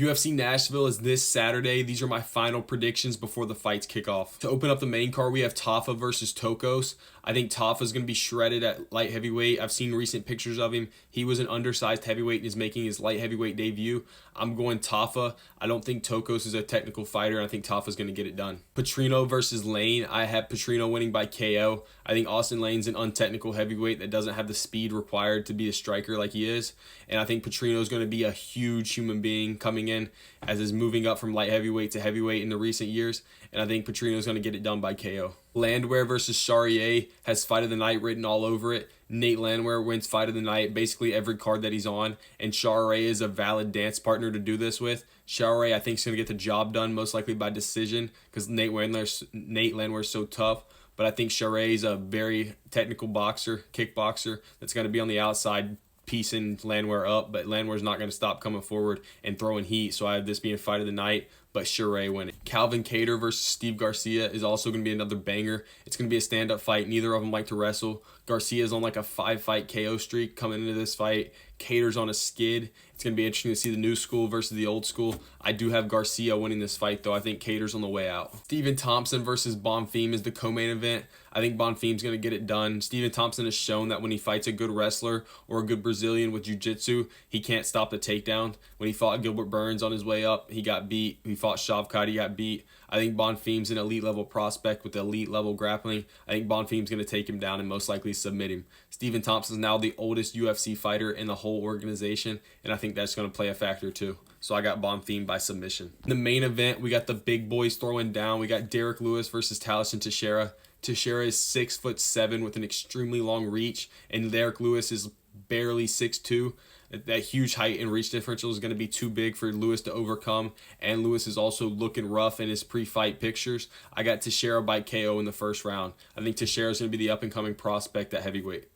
UFC Nashville is this Saturday. These are my final predictions before the fights kick off. To open up the main card, we have Tafa versus Tokos. I think Tafa is going to be shredded at light heavyweight. I've seen recent pictures of him. He was an undersized heavyweight and is making his light heavyweight debut. I'm going Tafa. I don't think Tokos is a technical fighter, and I think Tafa is going to get it done. Petrino versus Lane. I have Petrino winning by KO. I think Austin Lane's an untechnical heavyweight that doesn't have the speed required to be a striker like he is. And I think Petrino is going to be a huge human being coming in as is moving up from light heavyweight to heavyweight in the recent years. And I think Petrino is going to get it done by KO. Landwehr versus Charrier has fight of the night written all over it. Nate Landwehr wins fight of the night, basically every card that he's on, and Charrier is a valid dance partner to do this with. Charrier, I think, is going to get the job done, most likely by decision, because Nate Landwehr is so tough. But I think Charrier is a very technical boxer, kickboxer, that's going to be on the outside, piecing Landwehr up, but Landwehr's not going to stop coming forward and throwing heat. So I have this being fight of the night, but Charrier winning. Calvin Kattar versus Steve Garcia is also going to be another banger. It's going to be a stand-up fight. Neither of them like to wrestle. Garcia's on like a 5-fight KO streak coming into this fight. Kattar's on a skid. It's going to be interesting to see the new school versus the old school. I do have Garcia winning this fight, though. I think Kattar's on the way out. Stephen Thompson versus Bonfim is the co-main event. I think Bonfim's going to get it done. Stephen Thompson has shown that when he fights a good wrestler or a good Brazilian with jiu-jitsu, he can't stop the takedown. When he fought Gilbert Burns on his way up, he got beat. He fought Shavkat, he got beat. I think Bonfim's an elite-level prospect with elite-level grappling. I think Bonfim's going to take him down and most likely submit him. Stephen Thompson's now the oldest UFC fighter in the whole organization, and I think that's going to play a factor too. So I got Bonfim by submission. In the main event, we got the big boys throwing down. We got Derek Lewis versus Talison Teixeira. Teixeira is 6'7" with an extremely long reach, and Derek Lewis is barely 6'2". That huge height and reach differential is going to be too big for Lewis to overcome, and Lewis is also looking rough in his pre-fight pictures. I got Teixeira by KO in the first round. I think Teixeira is going to be the up-and-coming prospect at heavyweight.